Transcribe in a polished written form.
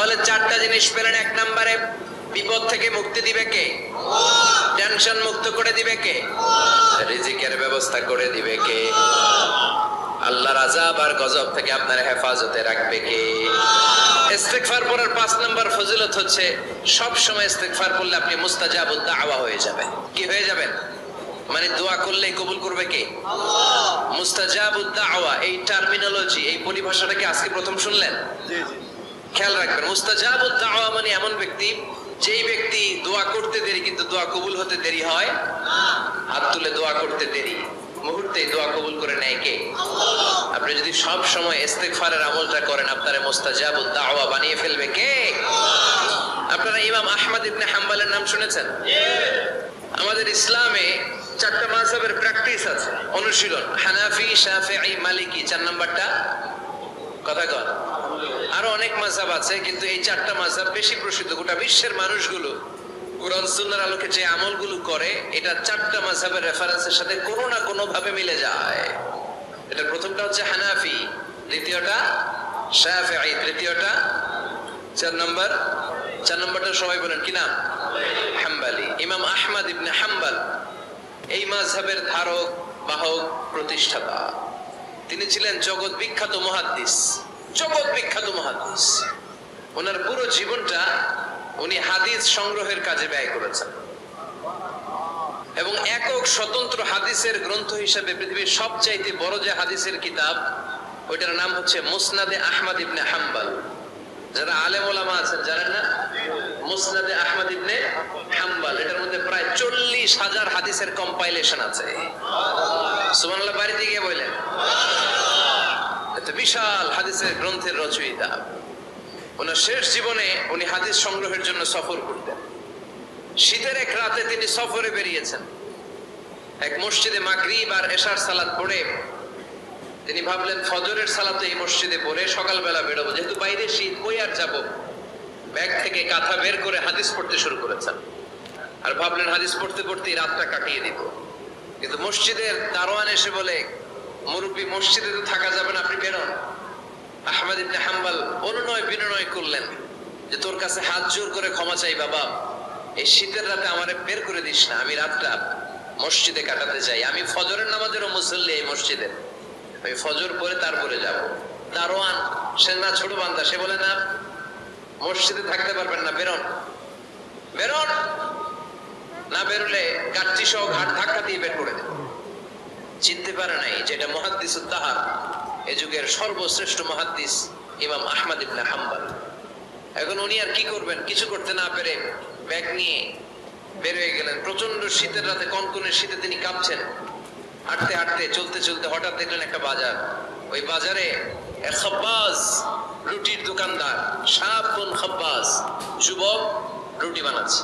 তাহলে চারটা জিনিস পেলেন। এক নম্বরে বিপদ থেকে মুক্তি দিবে কে? টেনশন মুক্ত করে দিবে কে? রিজিকের ব্যবস্থা করে দিবে কে? আল্লাহর আযাব আর গজব থেকে আপনার হেফাজতে রাখবে কে? ইস্তিগফার পড়ার 5 নম্বর ফজিলত হচ্ছে সব সময় ইস্তিগফার করলে আপনি মুস্তাজাবুদ দাওয়া হয়ে যাবেন। কি হয়ে যাবেন? মানে দোয়া করলেই কবুল করবে কে? আল্লাহ। মুস্তাজাবুদ দাওয়া, এই টার্মিনোলজি, এই পরিভাষাটা কি আজকে প্রথম শুনলেন? জি জি। খেয়াল রাখবেন, মুস্তাজাবুদ দাওয়া মানে এমন ব্যক্তি যেই ব্যক্তি দোয়া করতে দেরি কিন্তু দোয়া কবুল হতে দেরি হয় না। হাত তুলে দোয়া করতে দেরি, মুহূর্তেই দোয়া কবুল করে নেয় কে? আল্লাহ। আপনি যদি সব সময় ইস্তিগফারের আমলটা করেন আপনারে মুস্তাজাবুদ দাওয়া বানিয়ে ফেলবে কে? আল্লাহ। আপনারা ইমাম আহমদ ইবনে হাম্বলের নাম শুনেছেন? জি। আমাদের ইসলামে 4টা মাযহাবের প্র্যাকটিস আছে, অনুশীলন। হানাফি, শাফিঈ, মালিকি। 4 নাম্বারটা কথা কন। আরো অনেক মাযহাব আছে, কিন্তু এই 4টা মাযহাব বেশি প্রসিদ্ধ। গোটা বিশ্বের মানুষগুলো কুরআন সুন্নাহর আলোকে যে আমলগুলো করে, এটা 4টা মাযহাবের রেফারেন্সের সাথে কোনো না কোনো ভাবে মিলে যায়। এটা প্রথমটা হচ্ছে হানাফি, দ্বিতীয়টা শাফিঈ, তৃতীয়টা 4 নম্বরটা সবাই বলেন কি নাম? হাম্বলি। ইমাম আহমদ ইবনে হাম্বল এই মাযহাবের ধারক বাহক প্রতিষ্ঠাতা। তিনি ছিলেন জগৎ বিখ্যাত মুহাদ্দিস, ওনার পুরো জীবনটা উনি হাদিস সংগ্রহের কাজে ব্যয় করেছেন এবং একক স্বতন্ত্র হাদিসের গ্রন্থ হিসেবে পৃথিবীর সবচাইতে বড় যে হাদিসের কিতাব, ওইটার নাম হচ্ছে মুসনাদে আহমদ ইবনে হাম্বল। যারা আলেম ওলামা আছেন জানেন না? মুসনাদে আহমদ ইবনে হাম্বল, এটার মধ্যে প্রায় 40,000 হাদিসের কম্পাইলেশন আছে। সুবহানাল্লাহ, বাড়িতে গিয়ে বললেন। এটা বিশাল হাদিসের গ্রন্থের রচয়িতা। ওনার শেষ জীবনে উনি হাদিস সংগ্রহের জন্য সফর করতেন। শীতের এক রাতে তিনি সফরে বেরিয়েছেন। এক মসজিদে মাগরিব আর এশার সালাত পড়ে তিনি ভাবলেন ফজরের সালাত এই মসজিদে পড়ে সকালবেলা বেরোবো, যেহেতু বাইরে শীত, কই আর যাবো। ব্যাগ থেকে কাঁথা বের করে হাদিস পড়তে শুরু করেছেন আর ভাবলেন হাদিস পড়তে পড়তেই রাতটা কাটিয়ে দিব। কিন্তু মসজিদের দারোয়ান এসে বলে, মুরব্বী, মসজিদে তো থাকা যাবে না, আপনি বেরোন। আহমদ ইবনে হাম্বল অনুনয় বিনয় করলেন যে তোর কাছে হাত জোর করে ক্ষমা চাই বাবা, এই শীতের রাতে আমারে বের করে দিস না, আমি রাতটা মসজিদে কাটাতে চাই। আমি ফজরের নামাজেরও মুসল্লি এই মসজিদে, আমি ফজর পরে তারপরে যাব। দারোয়ান সে না ছোট বান্দা, সে বলে না, মসজিদে থাকতে পারবেন না, বেরোন। না বেরোলে কাচ্চি সহ ঘাট ধাক্কা দিয়ে বের করে দেব। চিনতে পারে নাই যেটা মুহাদ্দিসুত তাহার, এই যুগের সর্বশ্রেষ্ঠ মুহাদ্দিস ইমাম আহমদ ইবনে হাম্বল। এখন উনি আর কি করবেন, কিছু করতে না পেরে ব্যাগ নিয়ে বের হয়ে গেলেন। প্রচন্ড শীতের রাতে, কনকনে শীতে তিনি কাঁপছেন। হাঁটতে হাঁটতে চলতে চলতে হঠাৎ দেখলেন একটা বাজার। ওই বাজারে এক খাব্বাজ, রুটির দোকানদার, শাবুন খাব্বাজ, যুবক রুটি বানাচ্ছে।